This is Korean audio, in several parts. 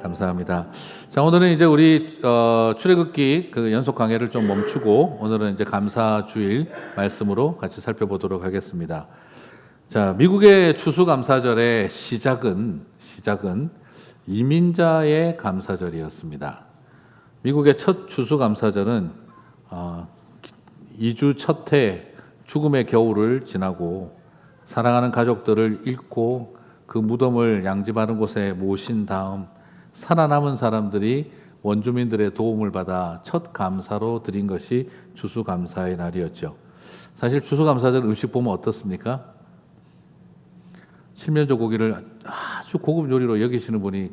감사합니다. 자, 오늘은 이제 우리 출애굽기 그 연속 강해를 좀 멈추고 오늘은 이제 감사주일 말씀으로 같이 살펴보도록 하겠습니다. 자, 미국의 추수감사절의 시작은 이민자의 감사절이었습니다. 미국의 첫 추수감사절은 2주 첫 해 죽음의 겨울을 지나고 사랑하는 가족들을 잃고 그 무덤을 양지바른 곳에 모신 다음 살아남은 사람들이 원주민들의 도움을 받아 첫 감사로 드린 것이 추수감사의 날이었죠. 사실 추수감사절 음식 보면 어떻습니까? 칠면조 고기를 아주 고급 요리로 여기시는 분이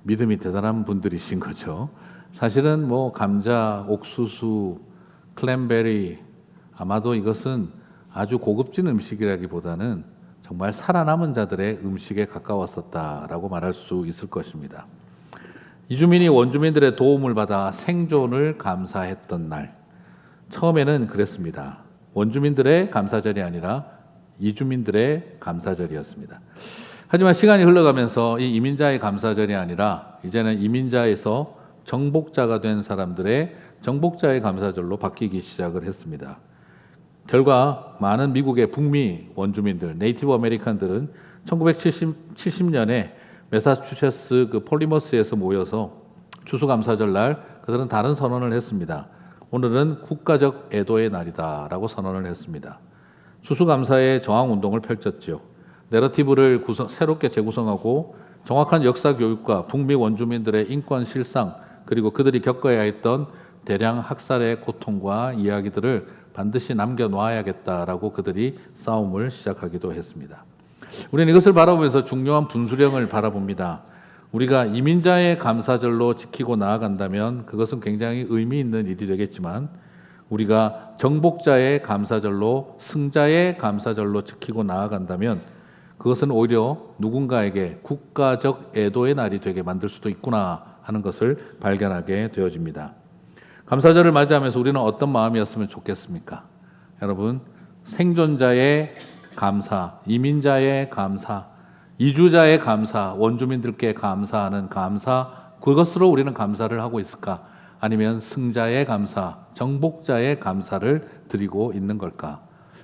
믿음이 대단한 분들이신 거죠. 사실은 뭐 감자, 옥수수, 클랜베리, 아마도 이것은 아주 고급진 음식이라기보다는 정말 살아남은 자들의 음식에 가까웠었다라고 말할 수 있을 것입니다. 이주민이 원주민들의 도움을 받아 생존을 감사했던 날, 처음에는 그랬습니다. 원주민들의 감사절이 아니라 이주민들의 감사절이었습니다. 하지만 시간이 흘러가면서 이 이민자의 감사절이 아니라 이제는 이민자에서 정복자가 된 사람들의 정복자의 감사절로 바뀌기 시작을 했습니다. 결과 많은 미국의 북미 원주민들, 네이티브 아메리칸들은 1970년에 매사추세츠 그 폴리머스에서 모여서 추수감사절 날 그들은 다른 선언을 했습니다. 오늘은 국가적 애도의 날이다라고 선언을 했습니다. 추수감사의 저항운동을 펼쳤죠. 내러티브를 새롭게 재구성하고 정확한 역사 교육과 북미 원주민들의 인권 실상 그리고 그들이 겪어야 했던 대량 학살의 고통과 이야기들을 반드시 남겨놔야겠다라고 그들이 싸움을 시작하기도 했습니다. 우리는 이것을 바라보면서 중요한 분수령을 바라봅니다. 우리가 이민자의 감사절로 지키고 나아간다면 그것은 굉장히 의미 있는 일이 되겠지만 우리가 정복자의 감사절로 승자의 감사절로 지키고 나아간다면 그것은 오히려 누군가에게 국가적 애도의 날이 되게 만들 수도 있구나 하는 것을 발견하게 되어집니다. 감사절을 맞이하면서 우리는 어떤 마음이었으면 좋겠습니까? 여러분, 생존자의 감사, 이민자의 감사, 이주자의 감사, 원주민들께 감사하는 감사, 그것으로 우리는 감사를 하고 있을까? 아니면 승자의 감사, 정복자의 감사를 드리고 있는 걸까?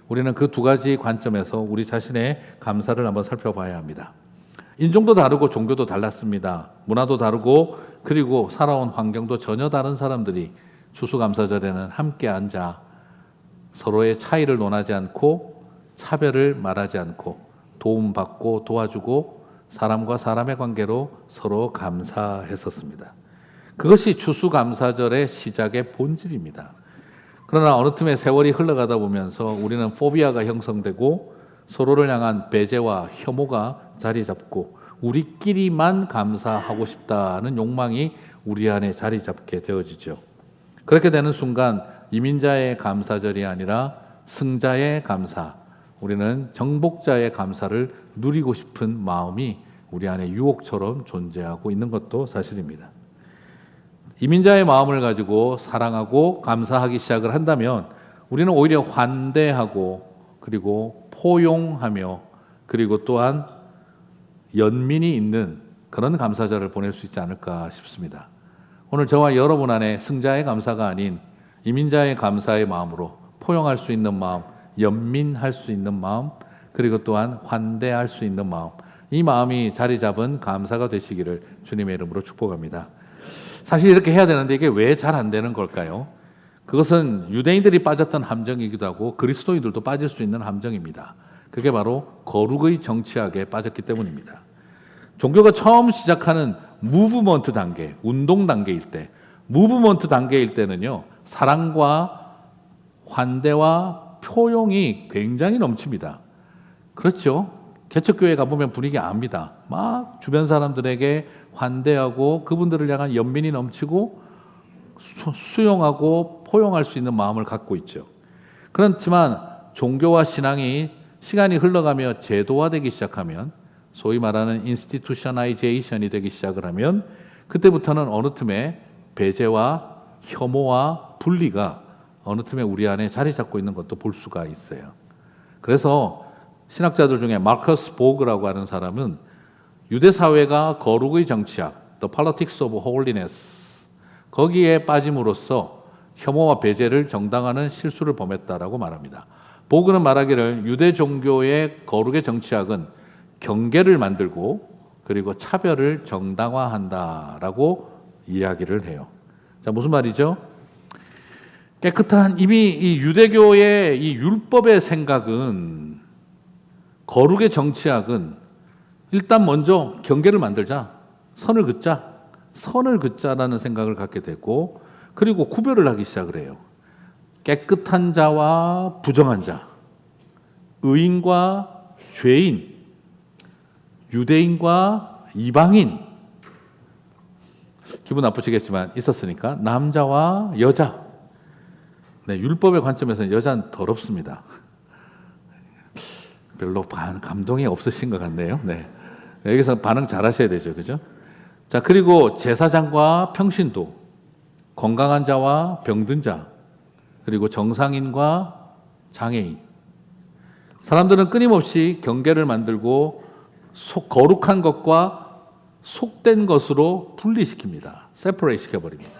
우리는 그 두 가지 관점에서 우리 자신의 감사를 한번 살펴봐야 합니다. 인종도 다르고 종교도 달랐습니다. 문화도 다르고 그리고 살아온 환경도 전혀 다른 사람들이 추수감사절에는 함께 앉아 서로의 차이를 논하지 않고 차별을 말하지 않고 도움받고 도와주고 사람과 사람의 관계로 서로 감사했었습니다. 그것이 추수감사절의 시작의 본질입니다. 그러나 어느 틈에 세월이 흘러가다 보면서 우리는 포비아가 형성되고 서로를 향한 배제와 혐오가 자리 잡고 우리끼리만 감사하고 싶다는 욕망이 우리 안에 자리 잡게 되어지죠. 그렇게 되는 순간 이민자의 감사절이 아니라 승자의 감사, 우리는 정복자의 감사를 누리고 싶은 마음이 우리 안에 유혹처럼 존재하고 있는 것도 사실입니다. 이민자의 마음을 가지고 사랑하고 감사하기 시작을 한다면 우리는 오히려 환대하고 그리고 포용하며 그리고 또한 연민이 있는 그런 감사절을 보낼 수 있지 않을까 싶습니다. 오늘 저와 여러분 안에 승자의 감사가 아닌 이민자의 감사의 마음으로 포용할 수 있는 마음, 연민할 수 있는 마음, 그리고 또한 환대할 수 있는 마음, 이 마음이 자리 잡은 감사가 되시기를 주님의 이름으로 축복합니다. 사실 이렇게 해야 되는데 이게 왜 잘 안 되는 걸까요? 그것은 유대인들이 빠졌던 함정이기도 하고 그리스도인들도 빠질 수 있는 함정입니다. 그게 바로 거룩의 정치학에 빠졌기 때문입니다. 종교가 처음 시작하는 무브먼트 단계, 운동 단계일 때, 무브먼트 단계일 때는요, 사랑과 환대와 포용이 굉장히 넘칩니다. 그렇죠? 개척교회 가보면 분위기 압니다. 막 주변 사람들에게 환대하고 그분들을 향한 연민이 넘치고 수용하고 포용할 수 있는 마음을 갖고 있죠. 그렇지만 종교와 신앙이 시간이 흘러가며 제도화되기 시작하면 소위 말하는 인스티튜셔나이제이션이 되기 시작을 하면 그때부터는 어느 틈에 배제와 혐오와 분리가 어느 틈에 우리 안에 자리 잡고 있는 것도 볼 수가 있어요. 그래서 신학자들 중에 마커스 보그라고 하는 사람은 유대 사회가 거룩의 정치학, The Politics of Holiness. 거기에 빠짐으로써 혐오와 배제를 정당화하는 실수를 범했다라고 말합니다. 보그는 말하기를 유대 종교의 거룩의 정치학은 경계를 만들고 그리고 차별을 정당화한다라고 이야기를 해요. 자, 무슨 말이죠? 깨끗한 이미 이 유대교의 이 율법의 생각은 거룩의 정치학은 일단 먼저 경계를 만들자, 선을 긋자라는 생각을 갖게 되고 그리고 구별을 하기 시작을 해요. 깨끗한 자와 부정한 자, 의인과 죄인, 유대인과 이방인, 기분 나쁘시겠지만 있었으니까 남자와 여자. 네, 율법의 관점에서는 여자는 더럽습니다. 별로 감동이 없으신 것 같네요. 네, 여기서 반응 잘 하셔야 되죠, 그죠? 자, 그리고 제사장과 평신도, 건강한 자와 병든 자, 그리고 정상인과 장애인. 사람들은 끊임없이 경계를 만들고 거룩한 것과 속된 것으로 분리시킵니다. 세퍼레이트 시켜버립니다.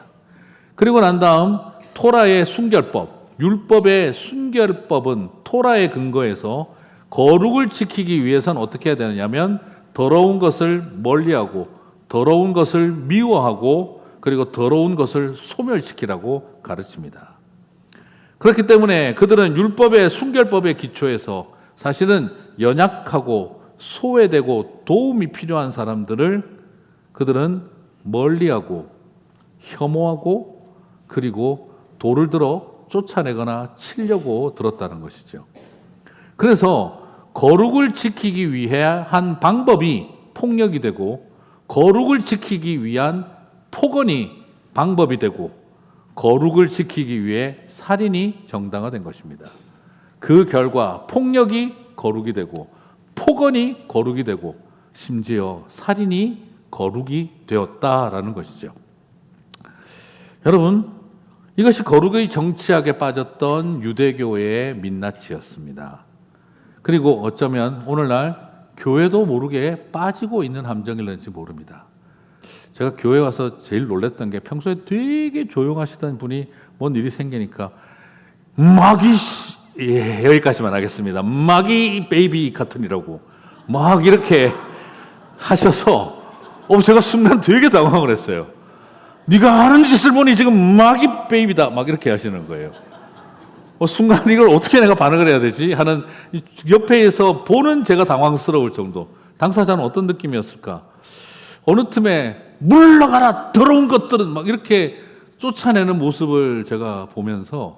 그리고 난 다음 토라의 순결법, 율법의 순결법은 토라의 근거에서 거룩을 지키기 위해서는 어떻게 해야 되느냐면 더러운 것을 멀리하고 더러운 것을 미워하고 그리고 더러운 것을 소멸시키라고 가르칩니다. 그렇기 때문에 그들은 율법의 순결법의 기초에서 사실은 연약하고 소외되고 도움이 필요한 사람들을 그들은 멀리하고 혐오하고 그리고 돌을 들어 쫓아내거나 치려고 들었다는 것이죠. 그래서 거룩을 지키기 위해 한 방법이 폭력이 되고 거룩을 지키기 위한 폭언이 방법이 되고 거룩을 지키기 위해 살인이 정당화된 것입니다. 그 결과 폭력이 거룩이 되고 폭언이 거룩이 되고 심지어 살인이 거룩이 되었다라는 것이죠. 여러분, 이것이 거룩의 정치학에 빠졌던 유대교의 민낯이었습니다. 그리고 어쩌면 오늘날 교회도 모르게 빠지고 있는 함정일는지 모릅니다. 제가 교회 와서 제일 놀랐던 게 평소에 되게 조용하시던 분이 뭔 일이 생기니까 여기까지만 하겠습니다. 마귀 베이비 카튼이라고 막 이렇게 하셔서 제가 순간 되게 당황을 했어요. 네가 하는 짓을 보니 지금 마귀 베이비다 막 이렇게 하시는 거예요. 순간 이걸 어떻게 내가 반응을 해야 되지 하는 옆에서 보는 제가 당황스러울 정도. 당사자는 어떤 느낌이었을까? 어느 틈에 물러가라 더러운 것들은 막 이렇게 쫓아내는 모습을 제가 보면서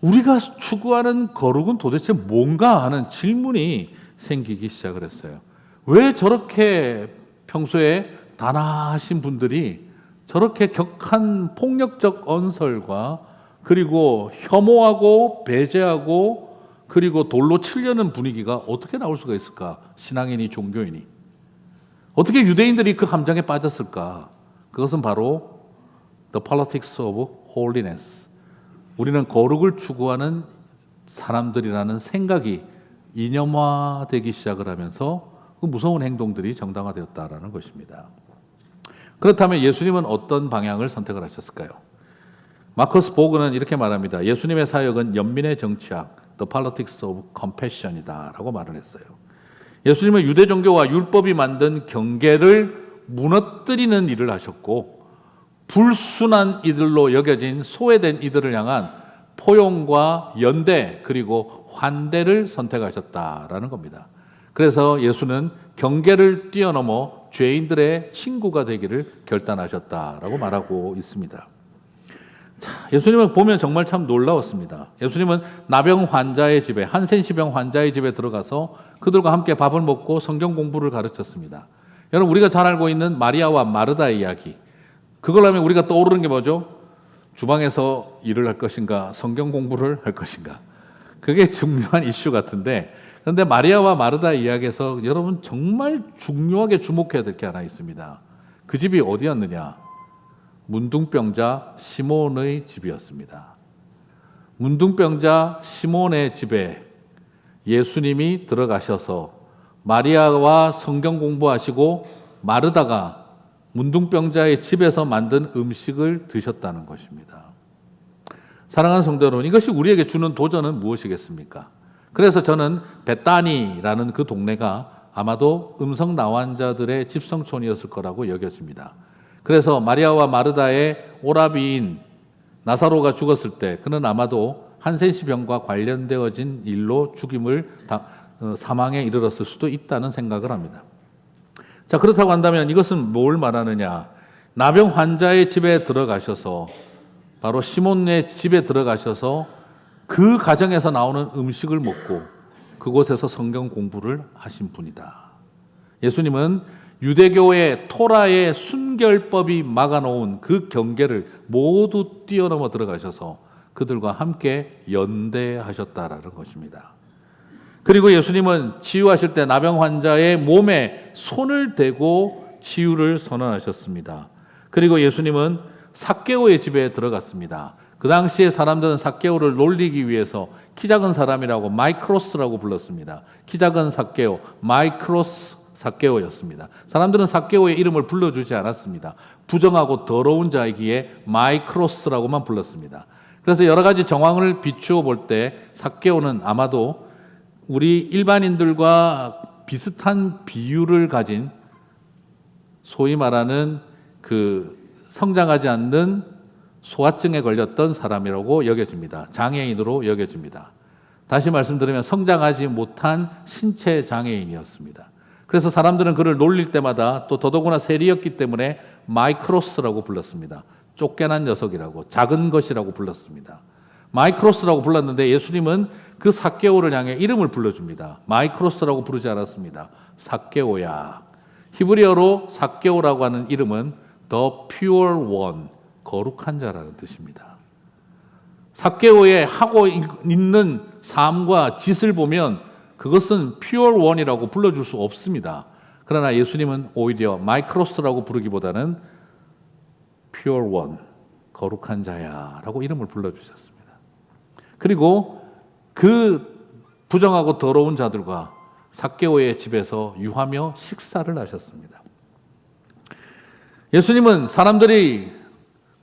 우리가 추구하는 거룩은 도대체 뭔가 하는 질문이 생기기 시작을 했어요. 왜 저렇게 평소에 단아하신 분들이 저렇게 격한 폭력적 언설과 그리고 혐오하고 배제하고 그리고 돌로 치려는 분위기가 어떻게 나올 수가 있을까? 신앙인이 종교인이. 어떻게 유대인들이 그 함정에 빠졌을까? 그것은 바로 The Politics of Holiness. 우리는 거룩을 추구하는 사람들이라는 생각이 이념화되기 시작을 하면서 그 무서운 행동들이 정당화되었다라는 것입니다. 그렇다면 예수님은 어떤 방향을 선택을 하셨을까요? 마커스 보그는 이렇게 말합니다. 예수님의 사역은 연민의 정치학, The Politics of Compassion이다 라고 말을 했어요. 예수님은 유대 종교와 율법이 만든 경계를 무너뜨리는 일을 하셨고 불순한 이들로 여겨진 소외된 이들을 향한 포용과 연대 그리고 환대를 선택하셨다라는 겁니다. 그래서 예수는 경계를 뛰어넘어 죄인들의 친구가 되기를 결단하셨다라고 말하고 있습니다. 자, 예수님을 보면 정말 참 놀라웠습니다. 예수님은 나병 환자의 집에, 한센시병 환자의 집에 들어가서 그들과 함께 밥을 먹고 성경 공부를 가르쳤습니다. 여러분, 우리가 잘 알고 있는 마리아와 마르다의 이야기, 그걸 하면 우리가 떠오르는 게 뭐죠? 주방에서 일을 할 것인가, 성경 공부를 할 것인가. 그게 중요한 이슈 같은데, 그런데 마리아와 마르다의 이야기에서 여러분 정말 중요하게 주목해야 될 게 하나 있습니다. 그 집이 어디였느냐? 문둥병자 시몬의 집이었습니다. 문둥병자 시몬의 집에 예수님이 들어가셔서 마리아와 성경 공부하시고 마르다가 문둥병자의 집에서 만든 음식을 드셨다는 것입니다. 사랑하는 성도 여러분, 이것이 우리에게 주는 도전은 무엇이겠습니까? 그래서 저는 베다니라는 그 동네가 아마도 음성 나환자들의 집성촌이었을 거라고 여겨집니다. 그래서 마리아와 마르다의 오라비인 나사로가 죽었을 때 그는 아마도 한센시병과 관련되어진 일로 사망에 이르렀을 수도 있다는 생각을 합니다. 자, 그렇다고 한다면 이것은 뭘 말하느냐? 나병 환자의 집에 들어가셔서, 바로 시몬의 집에 들어가셔서 그 가정에서 나오는 음식을 먹고 그곳에서 성경 공부를 하신 분이다. 예수님은 유대교의 토라의 순결법이 막아놓은 그 경계를 모두 뛰어넘어 들어가셔서 그들과 함께 연대하셨다라는 것입니다. 그리고 예수님은 치유하실 때 나병 환자의 몸에 손을 대고 치유를 선언하셨습니다. 그리고 예수님은 삭개오의 집에 들어갔습니다. 그 당시에 사람들은 삭개오를 놀리기 위해서 키 작은 사람이라고 마이크로스라고 불렀습니다. 키 작은 삭개오, 마이크로스 삭개오였습니다. 사람들은 삭개오의 이름을 불러주지 않았습니다. 부정하고 더러운 자이기에 마이크로스라고만 불렀습니다. 그래서 여러 가지 정황을 비추어 볼 때 삭개오는 아마도 우리 일반인들과 비슷한 비율을 가진, 소위 말하는 그 성장하지 않는 소아증에 걸렸던 사람이라고 여겨집니다. 장애인으로 여겨집니다. 다시 말씀드리면 성장하지 못한 신체 장애인이었습니다. 그래서 사람들은 그를 놀릴 때마다, 또 더더구나 세리였기 때문에 마이크로스라고 불렀습니다. 쫓겨난 녀석이라고, 작은 것이라고 불렀습니다. 마이크로스라고 불렀는데 예수님은 그 삭개오를 향해 이름을 불러줍니다. 마이크로스라고 부르지 않았습니다. 삭개오야. 히브리어로 삭개오라고 하는 이름은 The Pure One, 거룩한 자라는 뜻입니다. 삭개오의 하고 있는 삶과 짓을 보면 그것은 Pure One이라고 불러줄 수 없습니다. 그러나 예수님은 오히려 마이크로스라고 부르기보다는 Pure One, 거룩한 자야 라고 이름을 불러주셨습니다. 그리고 그 부정하고 더러운 자들과 삭개오의 집에서 유하며 식사를 하셨습니다. 예수님은 사람들이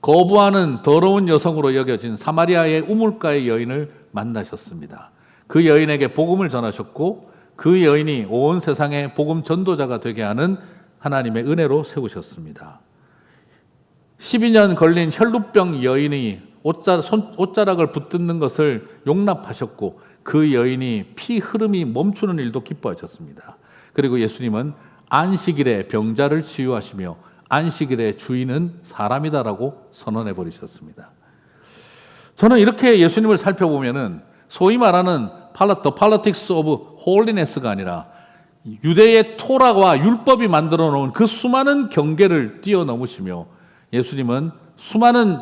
거부하는 더러운 여성으로 여겨진 사마리아의 우물가의 여인을 만나셨습니다. 그 여인에게 복음을 전하셨고 그 여인이 온 세상의 복음 전도자가 되게 하는 하나님의 은혜로 세우셨습니다. 12년 걸린 혈루병 여인이 옷자락을 붙드는 것을 용납하셨고 그 여인이 피 흐름이 멈추는 일도 기뻐하셨습니다. 그리고 예수님은 안식일에 병자를 치유하시며 안식일의 주인은 사람이다라고 선언해 버리셨습니다. 저는 이렇게 예수님을 살펴보면은 소위 말하는 The politics of holiness가 아니라 유대의 토라와 율법이 만들어 놓은 그 수많은 경계를 뛰어넘으시며 예수님은 수많은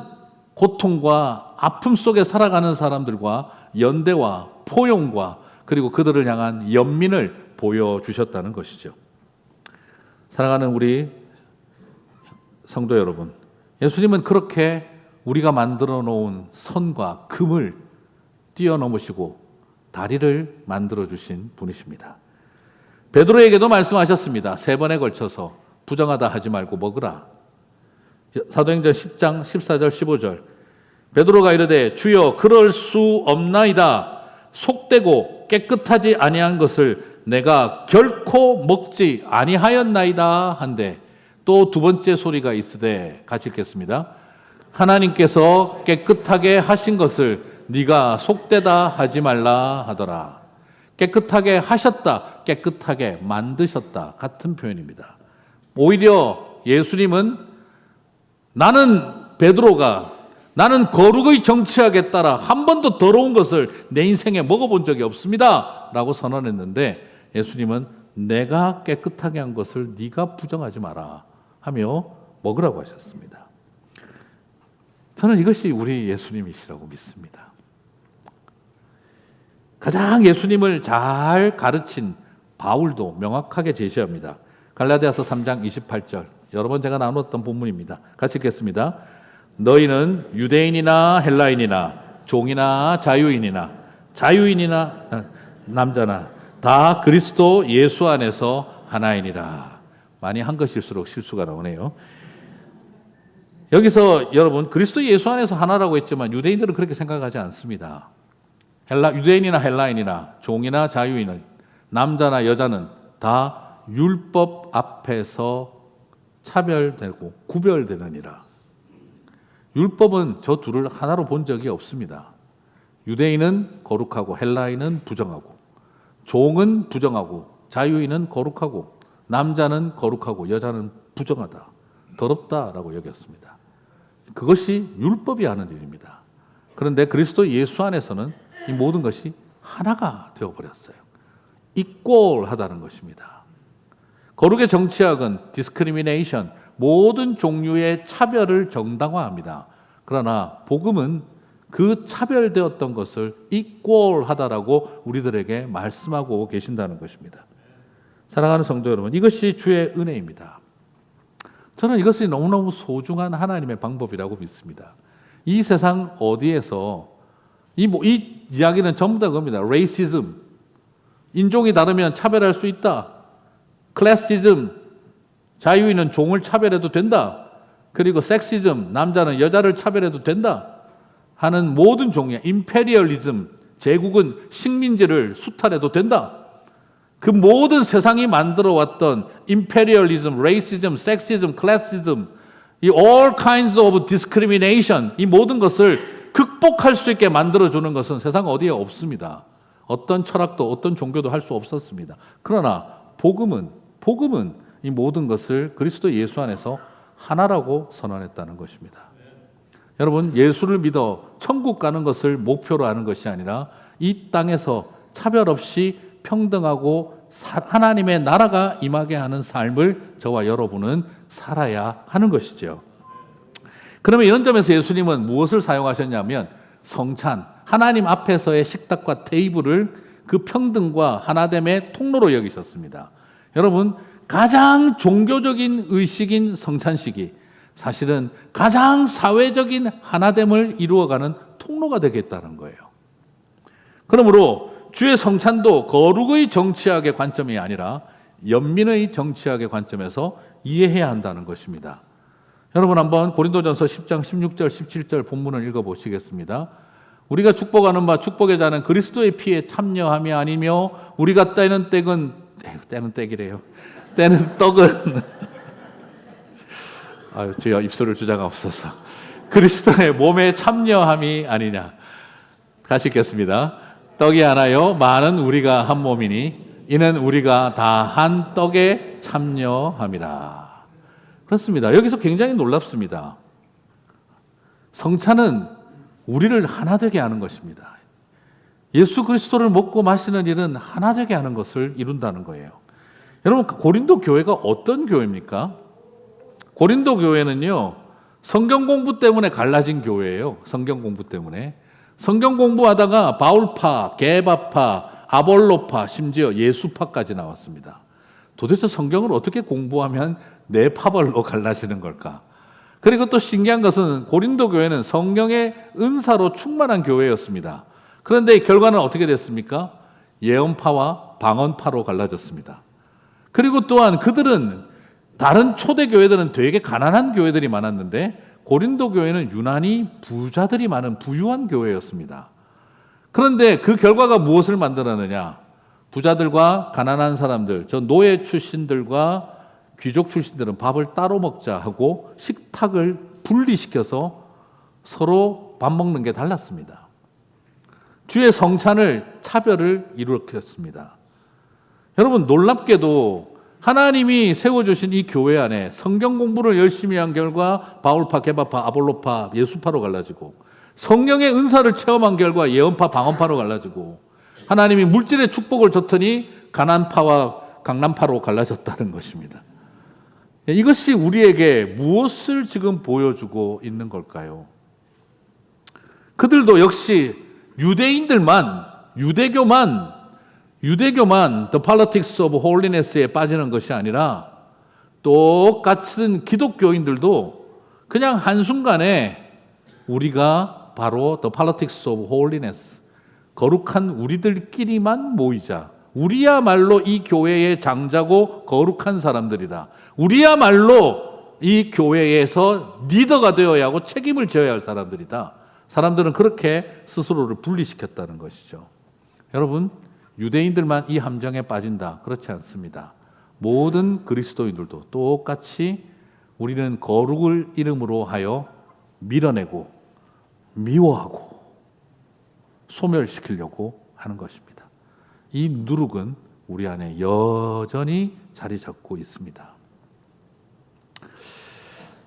고통과 아픔 속에 살아가는 사람들과 연대와 포용과 그리고 그들을 향한 연민을 보여주셨다는 것이죠. 사랑하는 우리 성도 여러분, 예수님은 그렇게 우리가 만들어 놓은 선과 금을 뛰어넘으시고 다리를 만들어 주신 분이십니다. 베드로에게도 말씀하셨습니다. 3번에 걸쳐서 부정하다 하지 말고 먹으라. 사도행전 10장 14절 15절 베드로가 이르되 주여 그럴 수 없나이다. 속되고 깨끗하지 아니한 것을 내가 결코 먹지 아니하였나이다 한데 또 두 번째 소리가 있으되 같이 읽겠습니다. 하나님께서 깨끗하게 하신 것을 네가 속되다 하지 말라 하더라. 깨끗하게 하셨다, 깨끗하게 만드셨다 같은 표현입니다. 오히려 예수님은 나는 거룩의 정치학에 따라 한 번도 더러운 것을 내 인생에 먹어본 적이 없습니다 라고 선언했는데 예수님은 내가 깨끗하게 한 것을 네가 부정하지 마라 하며 먹으라고 하셨습니다. 저는 이것이 우리 예수님이시라고 믿습니다. 가장 예수님을 잘 가르친 바울도 명확하게 제시합니다. 갈라디아서 3장 28절 여러 번 제가 나눴던 본문입니다. 같이 읽겠습니다. 너희는 유대인이나 헬라인이나 종이나 자유인이나 남자나 다 그리스도 예수 안에서 하나이니라. 많이 한 것일수록 실수가 나오네요. 여기서 여러분 그리스도 예수 안에서 하나라고 했지만 유대인들은 그렇게 생각하지 않습니다. 유대인이나 헬라인이나 종이나 자유인은 남자나 여자는 다 율법 앞에서 차별되고 구별되느니라. 율법은 저 둘을 하나로 본 적이 없습니다. 유대인은 거룩하고 헬라인은 부정하고, 종은 부정하고, 자유인은 거룩하고, 남자는 거룩하고, 여자는 부정하다, 더럽다라고 여겼습니다. 그것이 율법이 하는 일입니다. 그런데 그리스도 예수 안에서는 이 모든 것이 하나가 되어버렸어요. 이꼴하다는 것입니다. 거룩의 정치학은 discrimination, 모든 종류의 차별을 정당화합니다. 그러나 복음은 그 차별되었던 것을 이꼴하다라고 우리들에게 말씀하고 계신다는 것입니다. 사랑하는 성도 여러분, 이것이 주의 은혜입니다. 저는 이것이 너무너무 소중한 하나님의 방법이라고 믿습니다. 이 세상 어디에서 이 이야기는 전부 다 겁니다. 레이시즘, 인종이 다르면 차별할 수 있다. 클래시즘, 자유인은 종을 차별해도 된다. 그리고 섹시즘, 남자는 여자를 차별해도 된다. 하는 모든 종류의 임페리얼리즘, 제국은 식민지를 수탈해도 된다. 그 모든 세상이 만들어 왔던 임페리얼리즘, 레이시즘, 섹시즘, 클래시즘, 이 all kinds of discrimination, 이 모든 것을 극복할 수 있게 만들어주는 것은 세상 어디에 없습니다. 어떤 철학도 어떤 종교도 할 수 없었습니다. 그러나 복음은 이 모든 것을 그리스도 예수 안에서 하나라고 선언했다는 것입니다. 여러분, 예수를 믿어 천국 가는 것을 목표로 하는 것이 아니라 이 땅에서 차별 없이 평등하고 하나님의 나라가 임하게 하는 삶을 저와 여러분은 살아야 하는 것이죠. 그러면 이런 점에서 예수님은 무엇을 사용하셨냐면 성찬, 하나님 앞에서의 식탁과 테이블을 그 평등과 하나됨의 통로로 여기셨습니다. 여러분, 가장 종교적인 의식인 성찬식이 사실은 가장 사회적인 하나됨을 이루어가는 통로가 되겠다는 거예요. 그러므로 주의 성찬도 거룩의 정치학의 관점이 아니라 연민의 정치학의 관점에서 이해해야 한다는 것입니다. 여러분 한번 고린도전서 10장 16절 17절 본문을 읽어보시겠습니다. 우리가 축복하는 바 축복의 자는 그리스도의 피에 참여함이 아니며 우리가 떼는 떡은 아유, 주여 입술을 주자가 없어서 그리스도의 몸에 참여함이 아니냐. 다시 읽겠습니다. 떡이 하나요 많은 우리가 한 몸이니 이는 우리가 다 한 떡에 참여함이라. 그렇습니다. 여기서 굉장히 놀랍습니다. 성찬은 우리를 하나 되게 하는 것입니다. 예수 그리스도를 먹고 마시는 일은 하나 되게 하는 것을 이룬다는 거예요. 여러분, 고린도 교회가 어떤 교회입니까? 고린도 교회는요, 성경 공부 때문에 갈라진 교회예요. 성경 공부 때문에. 성경 공부하다가 바울파, 게바파, 아볼로파, 심지어 예수파까지 나왔습니다. 도대체 성경을 어떻게 공부하면 네 파벌로 갈라지는 걸까? 그리고 또 신기한 것은 고린도 교회는 성령의 은사로 충만한 교회였습니다. 그런데 결과는 어떻게 됐습니까? 예언파와 방언파로 갈라졌습니다. 그리고 또한 그들은 다른 초대교회들은 되게 가난한 교회들이 많았는데 고린도 교회는 유난히 부자들이 많은 부유한 교회였습니다. 그런데 그 결과가 무엇을 만들었느냐? 부자들과 가난한 사람들, 저 노예 출신들과 귀족 출신들은 밥을 따로 먹자 하고 식탁을 분리시켜서 서로 밥 먹는 게 달랐습니다. 주의 성찬을 차별을 일으켰습니다. 여러분, 놀랍게도 하나님이 세워주신 이 교회 안에 성경 공부를 열심히 한 결과 바울파, 게바파, 아볼로파, 예수파로 갈라지고 성령의 은사를 체험한 결과 예언파, 방언파로 갈라지고 하나님이 물질의 축복을 줬더니 가난파와 강남파로 갈라졌다는 것입니다. 이것이 우리에게 무엇을 지금 보여주고 있는 걸까요? 그들도 역시 유대교만 The Politics of Holiness에 빠지는 것이 아니라 똑같은 기독교인들도 그냥 한순간에 우리가 바로 The Politics of Holiness, 거룩한 우리들끼리만 모이자. 우리야말로 이 교회의 장자고 거룩한 사람들이다. 우리야말로 이 교회에서 리더가 되어야 하고 책임을 져야 할 사람들이다. 사람들은 그렇게 스스로를 분리시켰다는 것이죠. 여러분, 유대인들만 이 함정에 빠진다. 그렇지 않습니다. 모든 그리스도인들도 똑같이 우리는 거룩을 이름으로 하여 밀어내고 미워하고 소멸시키려고 하는 것입니다. 이 누룩은 우리 안에 여전히 자리 잡고 있습니다.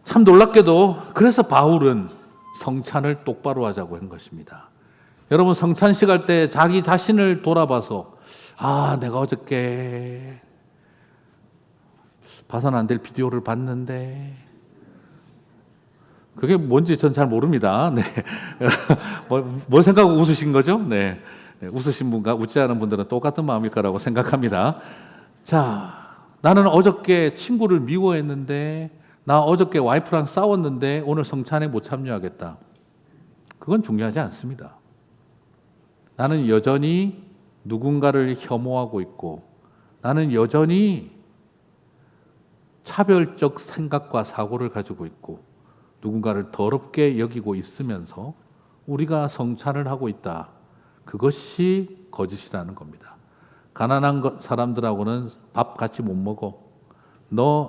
참 놀랍게도 그래서 바울은 성찬을 똑바로 하자고 한 것입니다. 여러분, 성찬식 할 때 자기 자신을 돌아봐서 내가 어저께 봐서는 안 될 비디오를 봤는데 그게 뭔지 전 잘 모릅니다. 네. 뭘 생각하고 웃으신 거죠? 네. 웃으신 분과 웃지 않은 분들은 똑같은 마음일 거라고 생각합니다. 자, 나는 어저께 친구를 미워했는데, 나 어저께 와이프랑 싸웠는데 오늘 성찬에 못 참여하겠다. 그건 중요하지 않습니다. 나는 여전히 누군가를 혐오하고 있고, 나는 여전히 차별적 생각과 사고를 가지고 있고, 누군가를 더럽게 여기고 있으면서 우리가 성찬을 하고 있다. 그것이 거짓이라는 겁니다. 가난한 사람들하고는 밥 같이 못 먹어.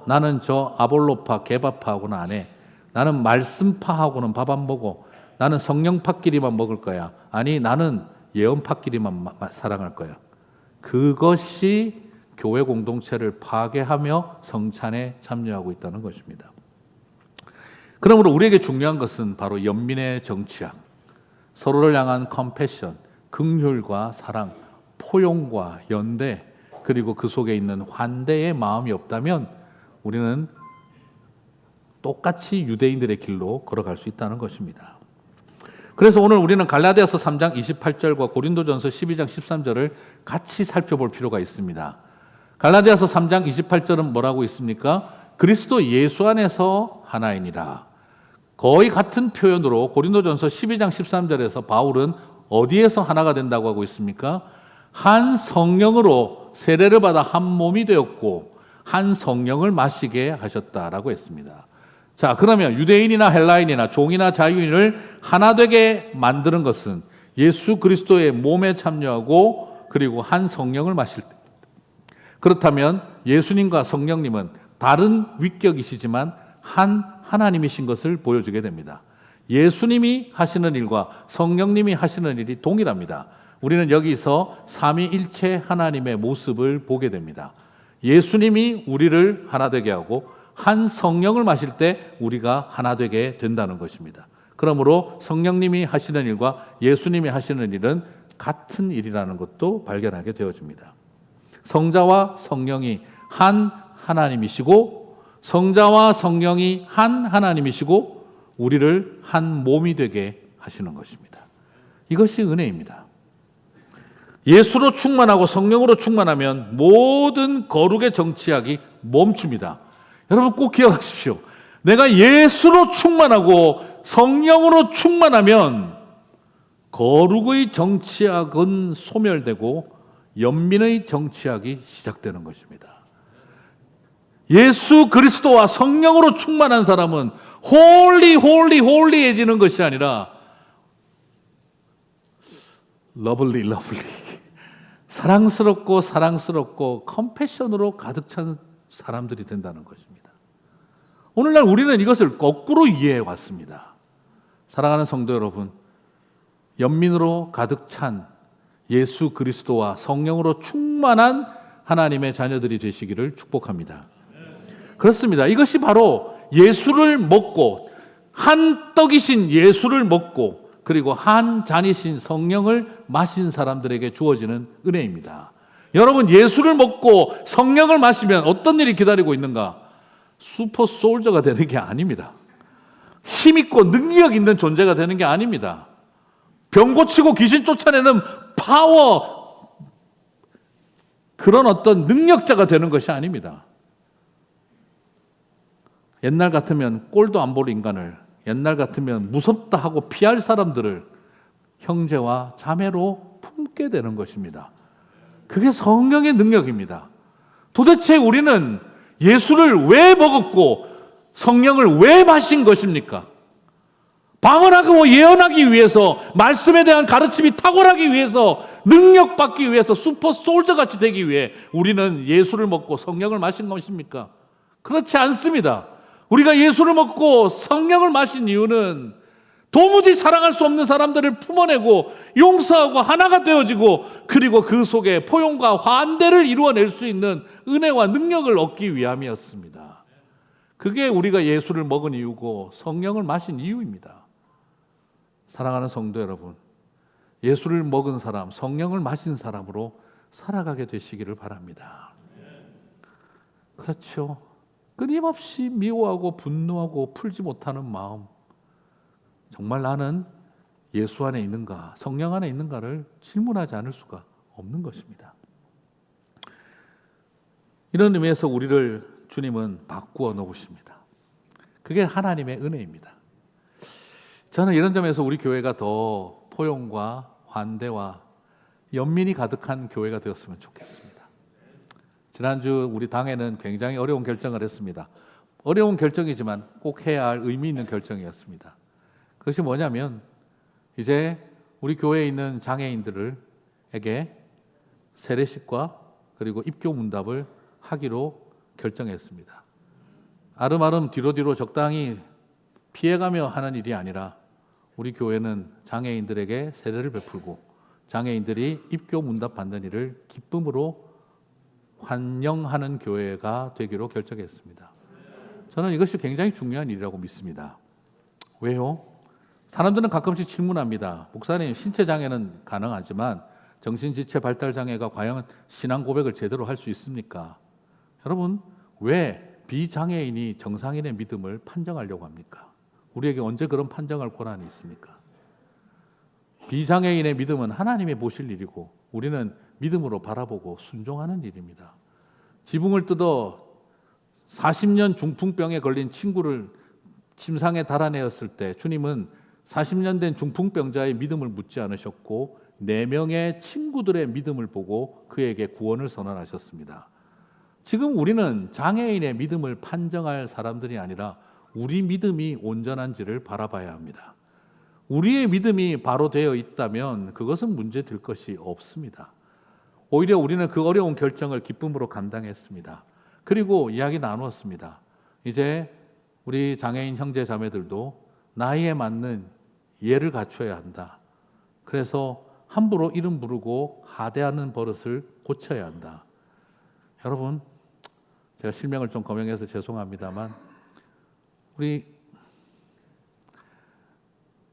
나는 저 아볼로파 개밥파하고는 안 해. 나는 말씀파하고는 밥 안 먹어. 나는 성령파끼리만 먹을 거야. 아니, 나는 예언파끼리만 사랑할 거야. 그것이 교회 공동체를 파괴하며 성찬에 참여하고 있다는 것입니다. 그러므로 우리에게 중요한 것은 바로 연민의 정치학, 서로를 향한 컴패션, 긍휼과 사랑, 포용과 연대, 그리고 그 속에 있는 환대의 마음이 없다면 우리는 똑같이 유대인들의 길로 걸어갈 수 있다는 것입니다. 그래서 오늘 우리는 갈라디아서 3장 28절과 고린도전서 12장 13절을 같이 살펴볼 필요가 있습니다. 갈라디아서 3장 28절은 뭐라고 있습니까? 그리스도 예수 안에서 하나이니라. 거의 같은 표현으로 고린도전서 12장 13절에서 바울은 어디에서 하나가 된다고 하고 있습니까? 한 성령으로 세례를 받아 한 몸이 되었고 한 성령을 마시게 하셨다라고 했습니다. 자, 그러면 유대인이나 헬라인이나 종이나 자유인을 하나 되게 만드는 것은 예수 그리스도의 몸에 참여하고 그리고 한 성령을 마실 때, 그렇다면 예수님과 성령님은 다른 위격이시지만 한 하나님이신 것을 보여주게 됩니다. 예수님이 하시는 일과 성령님이 하시는 일이 동일합니다. 우리는 여기서 삼위일체 하나님의 모습을 보게 됩니다. 예수님이 우리를 하나 되게 하고 한 성령을 마실 때 우리가 하나 되게 된다는 것입니다. 그러므로 성령님이 하시는 일과 예수님이 하시는 일은 같은 일이라는 것도 발견하게 되어집니다. 성자와 성령이 한 하나님이시고 성자와 성령이 한 하나님이시고 우리를 한 몸이 되게 하시는 것입니다. 이것이 은혜입니다. 예수로 충만하고 성령으로 충만하면 모든 거룩의 정치학이 멈춥니다. 여러분 꼭 기억하십시오. 내가 예수로 충만하고 성령으로 충만하면 거룩의 정치학은 소멸되고 연민의 정치학이 시작되는 것입니다. 예수 그리스도와 성령으로 충만한 사람은 홀리해지는 것이 아니라 러블리 사랑스럽고 컴패션으로 가득 찬 사람들이 된다는 것입니다. 오늘날 우리는 이것을 거꾸로 이해해 왔습니다. 사랑하는 성도 여러분, 연민으로 가득 찬 예수 그리스도와 성령으로 충만한 하나님의 자녀들이 되시기를 축복합니다. 그렇습니다. 이것이 바로 예수를 먹고 한 떡이신 예수를 먹고 그리고 한 잔이신 성령을 마신 사람들에게 주어지는 은혜입니다. 여러분, 예수를 먹고 성령을 마시면 어떤 일이 기다리고 있는가? 슈퍼 솔저가 되는 게 아닙니다. 힘있고 능력 있는 존재가 되는 게 아닙니다. 병 고치고 귀신 쫓아내는 파워, 그런 어떤 능력자가 되는 것이 아닙니다. 옛날 같으면 꼴도 안 볼 인간을, 옛날 같으면 무섭다 하고 피할 사람들을 형제와 자매로 품게 되는 것입니다. 그게 성령의 능력입니다. 도대체 우리는 예수를 왜 먹었고 성령을 왜 마신 것입니까? 방언하고 예언하기 위해서, 말씀에 대한 가르침이 탁월하기 위해서, 능력받기 위해서, 슈퍼 솔저같이 되기 위해 우리는 예수를 먹고 성령을 마신 것입니까? 그렇지 않습니다. 우리가 예수를 먹고 성령을 마신 이유는 도무지 사랑할 수 없는 사람들을 품어내고 용서하고 하나가 되어지고, 그리고 그 속에 포용과 환대를 이루어낼 수 있는 은혜와 능력을 얻기 위함이었습니다. 그게 우리가 예수를 먹은 이유고 성령을 마신 이유입니다. 사랑하는 성도 여러분, 예수를 먹은 사람, 성령을 마신 사람으로 살아가게 되시기를 바랍니다. 그렇죠. 끊임없이 미워하고 분노하고 풀지 못하는 마음, 정말 나는 예수 안에 있는가, 성령 안에 있는가를 질문하지 않을 수가 없는 것입니다. 이런 의미에서 우리를 주님은 바꾸어 놓으십니다. 그게 하나님의 은혜입니다. 저는 이런 점에서 우리 교회가 더 포용과 환대와 연민이 가득한 교회가 되었으면 좋겠습니다. 지난주 우리 당회는 굉장히 어려운 결정을 했습니다. 어려운 결정이지만 꼭 해야 할 의미 있는 결정이었습니다. 그것이 뭐냐면, 이제 우리 교회에 있는 장애인들에게 세례식과 그리고 입교 문답을 하기로 결정했습니다. 아름아름 뒤로 적당히 피해가며 하는 일이 아니라, 우리 교회는 장애인들에게 세례를 베풀고 장애인들이 입교 문답 받는 일을 기쁨으로 환영하는 교회가 되기로 결정했습니다. 저는 이것이 굉장히 중요한 일이라고 믿습니다. 왜요? 사람들은 가끔씩 질문합니다. 목사님, 신체 장애는 가능하지만 정신지체 발달 장애가 과연 신앙 고백을 제대로 할 수 있습니까? 여러분, 왜 비장애인이 정상인의 믿음을 판정하려고 합니까? 우리에게 언제 그런 판정할 권한이 있습니까? 비장애인의 믿음은 하나님이 보실 일이고 우리는 믿음으로 바라보고 순종하는 일입니다. 지붕을 뜯어 40년 중풍병에 걸린 친구를 침상에 달아내었을 때 주님은 40년 된 중풍병자의 믿음을 묻지 않으셨고 4명의 친구들의 믿음을 보고 그에게 구원을 선언하셨습니다. 지금 우리는 장애인의 믿음을 판정할 사람들이 아니라 우리 믿음이 온전한지를 바라봐야 합니다. 우리의 믿음이 바로 되어 있다면 그것은 문제될 것이 없습니다. 오히려 우리는 그 어려운 결정을 기쁨으로 감당했습니다. 그리고 이야기 나누었습니다. 이제 우리 장애인 형제 자매들도 나이에 맞는 예를 갖춰야 한다. 그래서 함부로 이름 부르고 하대하는 버릇을 고쳐야 한다. 여러분, 제가 실명을 좀 거명해서 죄송합니다만, 우리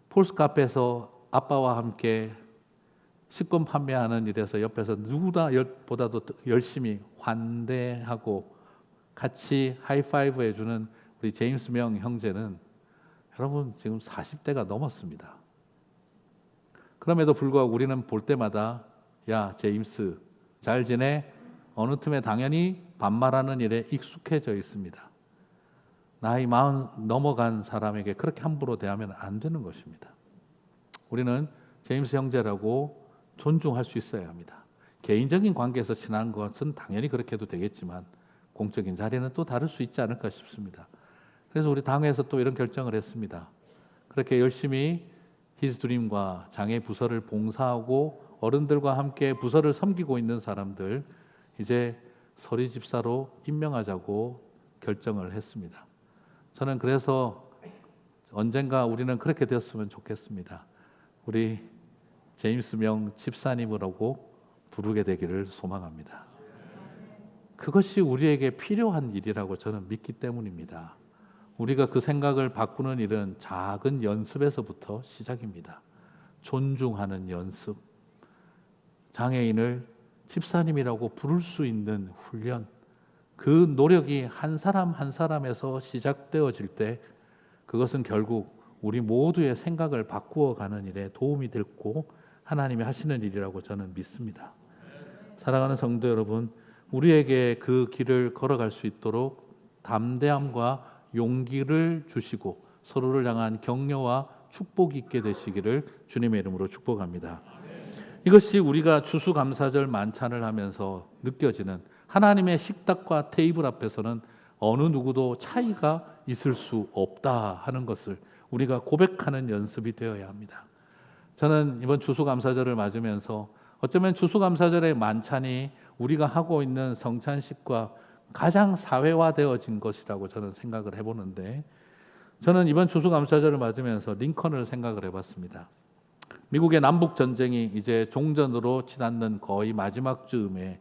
폴스카페에서 아빠와 함께 식권 판매하는 일에서 옆에서 누구보다도 열심히 환대하고 같이 하이파이브 해주는 우리 제임스 명 형제는 여러분 지금 40대가 넘었습니다. 그럼에도 불구하고 우리는 볼 때마다 야 제임스 잘 지내? 어느 틈에 당연히 반말하는 일에 익숙해져 있습니다. 나이 40 넘어간 사람에게 그렇게 함부로 대하면 안 되는 것입니다. 우리는 제임스 형제라고 존중할 수 있어야 합니다. 개인적인 관계에서 친한 것은 당연히 그렇게 해도 되겠지만 공적인 자리는 또 다를 수 있지 않을까 싶습니다. 그래서 우리 당회에서 또 이런 결정을 했습니다. 그렇게 열심히 히즈드림과 장애 부서를 봉사하고 어른들과 함께 부서를 섬기고 있는 사람들 이제 서리 집사로 임명하자고 결정을 했습니다. 저는 그래서 언젠가 우리는 그렇게 되었으면 좋겠습니다. 우리 제임스 명 집사님이라고 부르게 되기를 소망합니다. 그것이 우리에게 필요한 일이라고 저는 믿기 때문입니다. 우리가 그 생각을 바꾸는 일은 작은 연습에서부터 시작입니다. 존중하는 연습, 장애인을 집사님이라고 부를 수 있는 훈련, 그 노력이 한 사람 한 사람에서 시작되어질 때 그것은 결국 우리 모두의 생각을 바꾸어 가는 일에 도움이 됐고 하나님이 하시는 일이라고 저는 믿습니다. 사랑하는 성도 여러분, 우리에게 그 길을 걸어갈 수 있도록 담대함과 용기를 주시고 서로를 향한 격려와 축복이 있게 되시기를 주님의 이름으로 축복합니다. 이것이 우리가 추수감사절 만찬을 하면서 느껴지는 하나님의 식탁과 테이블 앞에서는 어느 누구도 차이가 있을 수 없다 하는 것을 우리가 고백하는 연습이 되어야 합니다. 저는 이번 추수감사절을 맞으면서 어쩌면 추수감사절의 만찬이 우리가 하고 있는 성찬식과 가장 사회화되어진 것이라고 저는 생각을 해보는데, 저는 이번 추수감사절을 맞으면서 링컨을 생각을 해봤습니다. 미국의 남북전쟁이 이제 종전으로 치닫는 거의 마지막 즈음에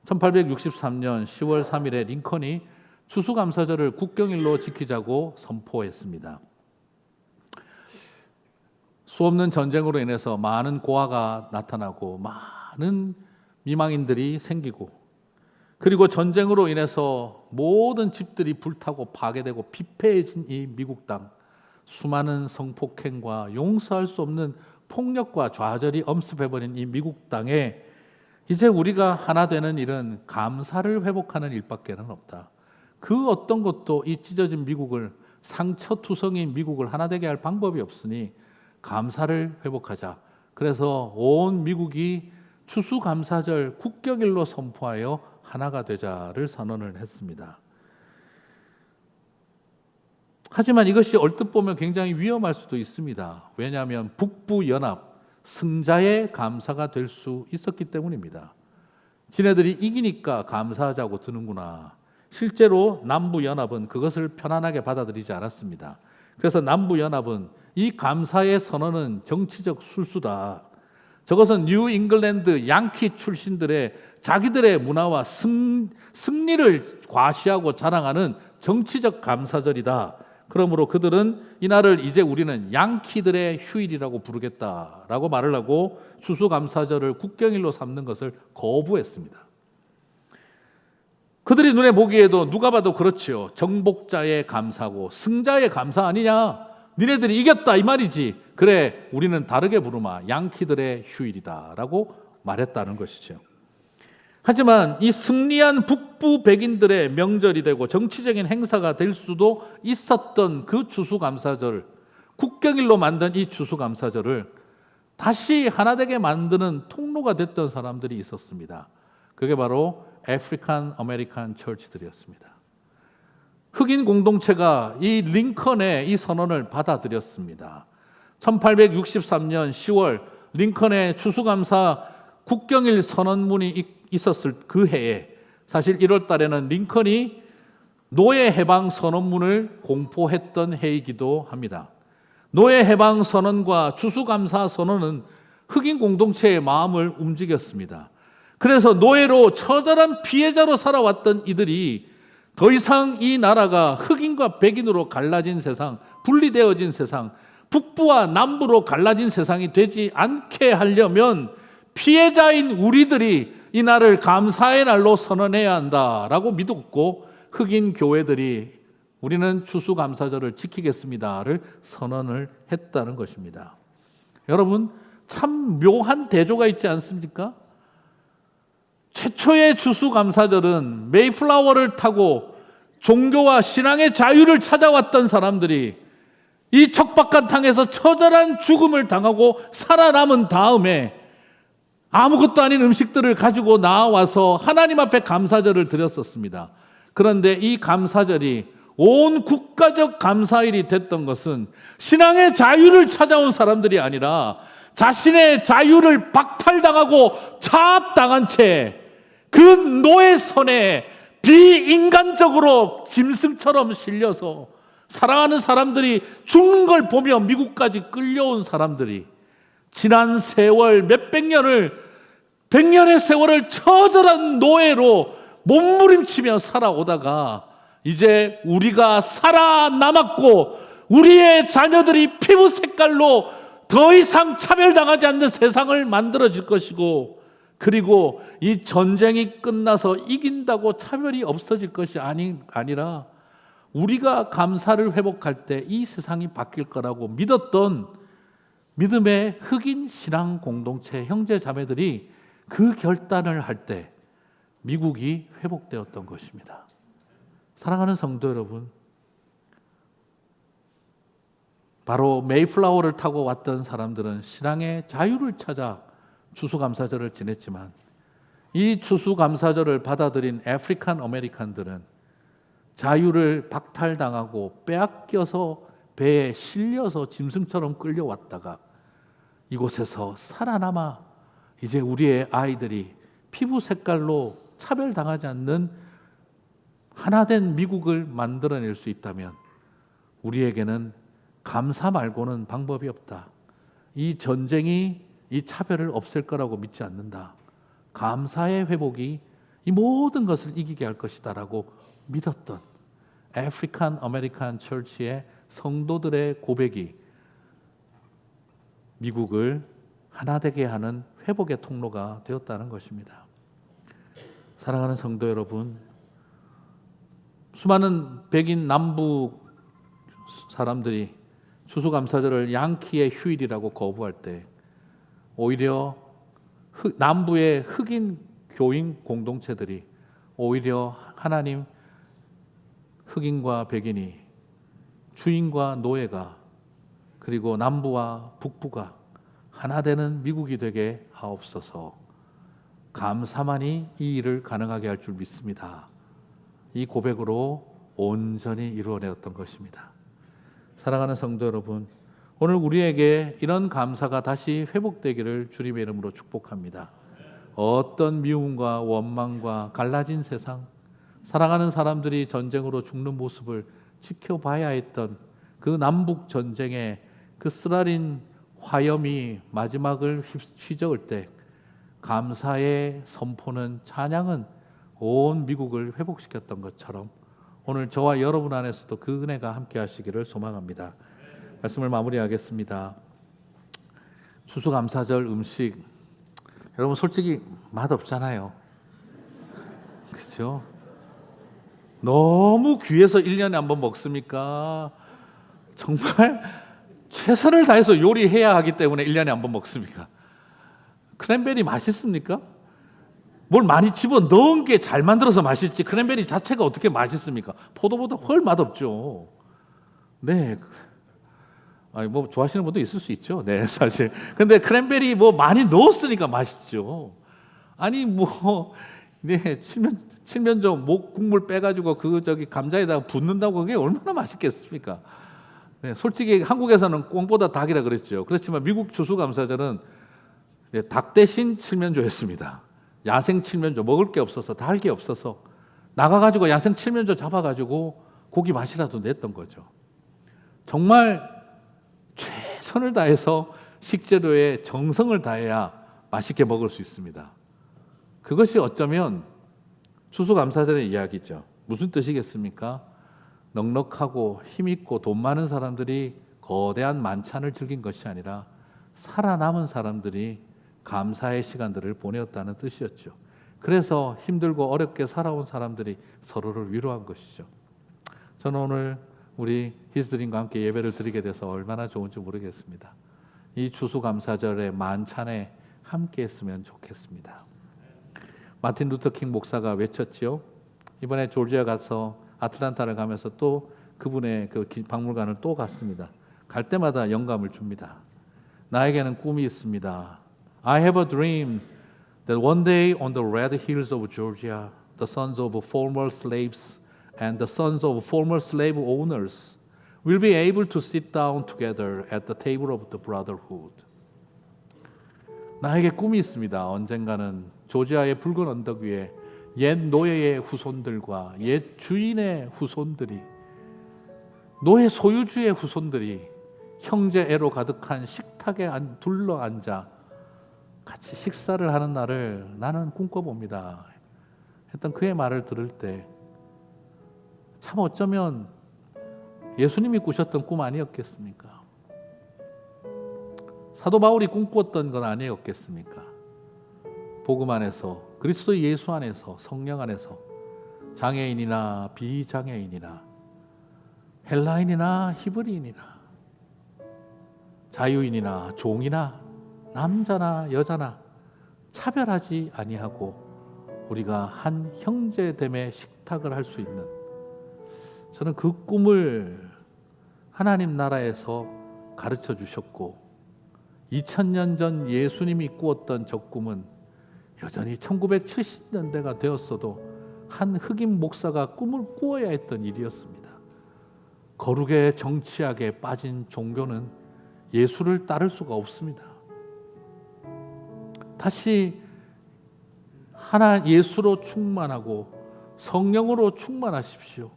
1863년 10월 3일에 링컨이 추수감사절을 국경일로 지키자고 선포했습니다. 수없는 전쟁으로 인해서 많은 고아가 나타나고 많은 미망인들이 생기고, 그리고 전쟁으로 인해서 모든 집들이 불타고 파괴되고 피폐해진 이 미국 땅, 수많은 성폭행과 용서할 수 없는 폭력과 좌절이 엄습해버린 이 미국 땅에 이제 우리가 하나 되는 일은 감사를 회복하는 일밖에는 없다. 그 어떤 것도 이 찢어진 미국을, 상처투성인 미국을 하나 되게 할 방법이 없으니 감사를 회복하자. 그래서 온 미국이 추수감사절 국경일로 선포하여 하나가 되자를 선언을 했습니다. 하지만 이것이 얼뜻 보면 굉장히 위험할 수도 있습니다. 왜냐하면 북부연합, 승자의 감사가 될 수 있었기 때문입니다. 지네들이 이기니까 감사하자고 드는구나. 실제로 남부연합은 그것을 편안하게 받아들이지 않았습니다. 그래서 남부연합은 이 감사의 선언은 정치적 술수다. 저것은 뉴 잉글랜드 양키 출신들의 자기들의 문화와 승리를 과시하고 자랑하는 정치적 감사절이다. 그러므로 그들은 이날을 이제 우리는 양키들의 휴일이라고 부르겠다라고 말을 하고 추수감사절을 국경일로 삼는 것을 거부했습니다. 그들이 눈에 보기에도 누가 봐도 그렇지요. 정복자의 감사고 승자의 감사 아니냐? 니네들이 이겼다 이 말이지. 그래, 우리는 다르게 부르마. 양키들의 휴일이다라고 말했다는 것이죠. 하지만 이 승리한 북부 백인들의 명절이 되고 정치적인 행사가 될 수도 있었던 그 추수감사절, 국경일로 만든 이 추수감사절을 다시 하나 되게 만드는 통로가 됐던 사람들이 있었습니다. 그게 바로 아프리칸 아메리칸 처치들이었습니다. 흑인 공동체가 이 링컨의 이 선언을 받아들였습니다. 1863년 10월 링컨의 추수감사 국경일 선언문이 있었을 그 해에, 사실 1월 달에는 링컨이 노예 해방 선언문을 공포했던 해이기도 합니다. 노예 해방 선언과 추수감사 선언은 흑인 공동체의 마음을 움직였습니다. 그래서 노예로 처절한 피해자로 살아왔던 이들이 더 이상 이 나라가 흑인과 백인으로 갈라진 세상, 분리되어진 세상, 북부와 남부로 갈라진 세상이 되지 않게 하려면 피해자인 우리들이 이 날을 감사의 날로 선언해야 한다라고 믿었고, 흑인 교회들이 우리는 추수감사절을 지키겠습니다를 선언을 했다는 것입니다. 여러분, 참 묘한 대조가 있지 않습니까? 최초의 추수감사절은 메이플라워를 타고 종교와 신앙의 자유를 찾아왔던 사람들이 이 척박한 땅에서 처절한 죽음을 당하고 살아남은 다음에 아무것도 아닌 음식들을 가지고 나와서 하나님 앞에 감사절을 드렸었습니다. 그런데 이 감사절이 온 국가적 감사일이 됐던 것은 신앙의 자유를 찾아온 사람들이 아니라 자신의 자유를 박탈당하고 차압당한 채 그 노예 손에 비인간적으로 짐승처럼 실려서 사랑하는 사람들이 죽는 걸 보며 미국까지 끌려온 사람들이 지난 세월 몇백 년을, 100년의 세월을 처절한 노예로 몸부림치며 살아오다가 이제 우리가 살아남았고 우리의 자녀들이 피부 색깔로 더 이상 차별당하지 않는 세상을 만들어질 것이고, 그리고 이 전쟁이 끝나서 이긴다고 차별이 없어질 것이 아니라 우리가 감사를 회복할 때 이 세상이 바뀔 거라고 믿었던 믿음의 흑인 신앙 공동체 형제 자매들이 그 결단을 할 때 미국이 회복되었던 것입니다. 사랑하는 성도 여러분, 바로 메이플라워를 타고 왔던 사람들은 신앙의 자유를 찾아 추수감사절을 지냈지만 이 추수감사절을 받아들인 아프리칸 아메리칸들은 자유를 박탈당하고 빼앗겨서 배에 실려서 짐승처럼 끌려왔다가 이곳에서 살아남아 이제 우리의 아이들이 피부 색깔로 차별당하지 않는 하나된 미국을 만들어낼 수 있다면 우리에게는 감사 말고는 방법이 없다. 이 전쟁이 이 차별을 없앨 거라고 믿지 않는다. 감사의 회복이 이 모든 것을 이기게 할 것이다 라고 믿었던 아프리칸 아메리칸 처치의 성도들의 고백이 미국을 하나 되게 하는 회복의 통로가 되었다는 것입니다. 사랑하는 성도 여러분, 수많은 백인 남부 사람들이 추수감사절을 양키의 휴일이라고 거부할 때 오히려 남부의 흑인 교인 공동체들이 오히려 하나님, 흑인과 백인이, 주인과 노예가, 그리고 남부와 북부가 하나 되는 미국이 되게 하옵소서. 감사만이 이 일을 가능하게 할 줄 믿습니다. 이 고백으로 온전히 이루어내었던 것입니다. 사랑하는 성도 여러분, 오늘 우리에게 이런 감사가 다시 회복되기를 주님의 이름으로 축복합니다. 어떤 미움과 원망과 갈라진 세상, 사랑하는 사람들이 전쟁으로 죽는 모습을 지켜봐야 했던 그 남북 전쟁의 그 쓰라린 화염이 마지막을 휘저을 때 감사의 선포는, 찬양은 온 미국을 회복시켰던 것처럼 오늘 저와 여러분 안에서도 그 은혜가 함께 하시기를 소망합니다. 말씀을 마무리하겠습니다. 추수감사절 음식, 여러분 솔직히 맛없잖아요. 그렇죠? 너무 귀해서 1년에 한 번 먹습니까? 정말 최선을 다해서 요리해야 하기 때문에 1년에 한 번 먹습니까? 크랜베리 맛있습니까? 뭘 많이 집어 넣은 게 잘 만들어서 맛있지 크랜베리 자체가 어떻게 맛있습니까? 포도보다 훨 맛없죠. 네. 아니 뭐 좋아하시는 분도 있을 수 있죠. 네, 사실. 근데 크랜베리 뭐 많이 넣었으니까 맛있죠. 아니 뭐 네, 칠면조 목 국물 빼가지고 그 감자에다가 붓는다고 그게 얼마나 맛있겠습니까? 네, 솔직히 한국에서는 꽁보다 닭이라 그랬죠. 그렇지만 미국 추수감사절은 닭 대신 칠면조였습니다. 야생 칠면조 먹을 게 없어서, 다 할 게 없어서 나가가지고 야생 칠면조 잡아가지고 고기 맛이라도 냈던 거죠. 정말 최선을 다해서 식재료에 정성을 다해야 맛있게 먹을 수 있습니다. 그것이 어쩌면 추수감사절의 이야기죠. 무슨 뜻이겠습니까? 넉넉하고 힘있고 돈 많은 사람들이 거대한 만찬을 즐긴 것이 아니라 살아남은 사람들이 감사의 시간들을 보내었다는 뜻이었죠. 그래서 힘들고 어렵게 살아온 사람들이 서로를 위로한 것이죠. 저는 오늘 우리 히스드림과 함께 예배를 드리게 돼서 얼마나 좋은지 모르겠습니다. 이 추수감사절의 만찬에 함께 했으면 좋겠습니다. 마틴 루터킹 목사가 외쳤지요. 이번에 조지아 가서 아틀란타를 가면서 또 그분의 그 박물관을 또 갔습니다. 갈 때마다 영감을 줍니다. 나에게는 꿈이 있습니다. I have a dream that one day on the red hills of Georgia, the sons of former slaves and the sons of former slave owners will be able to sit down together at the table of the brotherhood. 나에게 꿈이 있습니다. 언젠가는 조지아의 붉은 언덕 위에 옛 노예의 후손들과 옛 주인의 후손들이, 노예 소유주의 후손들이 형제애로 가득한 식탁에 둘러 앉아 같이 식사를 하는 날을 나는 꿈꿔봅니다. 했던 그의 말을 들을 때 참 어쩌면 예수님이 꾸셨던 꿈 아니었겠습니까? 사도 바울이 꿈꾸었던 건 아니었겠습니까? 복음 안에서, 그리스도 예수 안에서, 성령 안에서 장애인이나 비장애인이나 헬라인이나 히브리인이나 자유인이나 종이나 남자나 여자나 차별하지 아니하고 우리가 한 형제됨의 식탁을 할 수 있는, 저는 그 꿈을 하나님 나라에서 가르쳐 주셨고 2000년 전 예수님이 꾸었던 저 꿈은 여전히 1970년대가 되었어도 한 흑인 목사가 꿈을 꾸어야 했던 일이었습니다. 거룩의 정치학에 빠진 종교는 예수를 따를 수가 없습니다. 다시 하나 예수로 충만하고 성령으로 충만하십시오.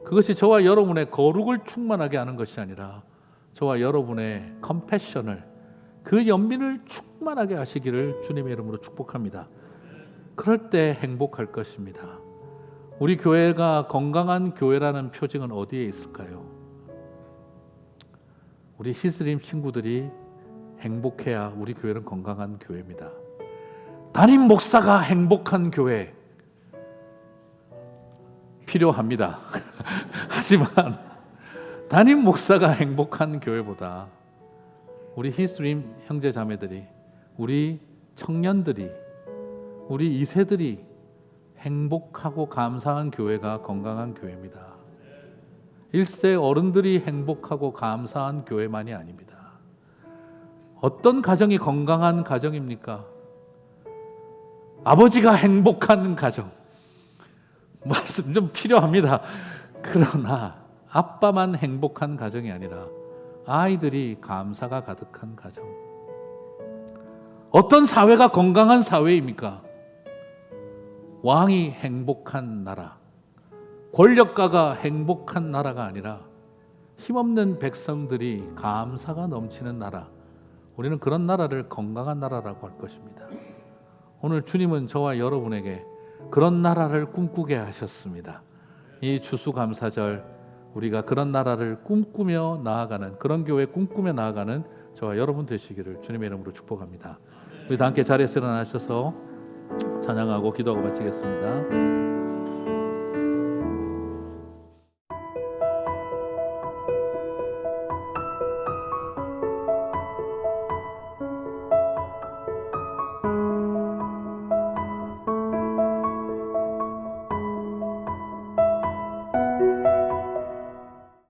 그것이 저와 여러분의 거룩을 충만하게 하는 것이 아니라 저와 여러분의 컴패션을, 그 연민을 충만하게 하시기를 주님의 이름으로 축복합니다. 그럴 때 행복할 것입니다. 우리 교회가 건강한 교회라는 표징은 어디에 있을까요? 우리 히스림 친구들이 행복해야 우리 교회는 건강한 교회입니다. 담임 목사가 행복한 교회 필요합니다. 하지만 담임 목사가 행복한 교회보다 우리 히스림 형제 자매들이, 우리 청년들이, 우리 2세들이 행복하고 감사한 교회가 건강한 교회입니다. 1세 어른들이 행복하고 감사한 교회만이 아닙니다. 어떤 가정이 건강한 가정입니까? 아버지가 행복한 가정, 말씀 좀 필요합니다. 그러나 아빠만 행복한 가정이 아니라 아이들이 감사가 가득한 가정. 어떤 사회가 건강한 사회입니까? 왕이 행복한 나라, 권력가가 행복한 나라가 아니라 힘없는 백성들이 감사가 넘치는 나라. 우리는 그런 나라를 건강한 나라라고 할 것입니다. 오늘 주님은 저와 여러분에게 그런 나라를 꿈꾸게 하셨습니다. 이 추수감사절 우리가 그런 나라를 꿈꾸며 나아가는, 그런 교회 꿈꾸며 나아가는 저와 여러분 되시기를 주님의 이름으로 축복합니다. 우리 다 함께 자리에서 일어나셔서 찬양하고 기도하고 마치겠습니다.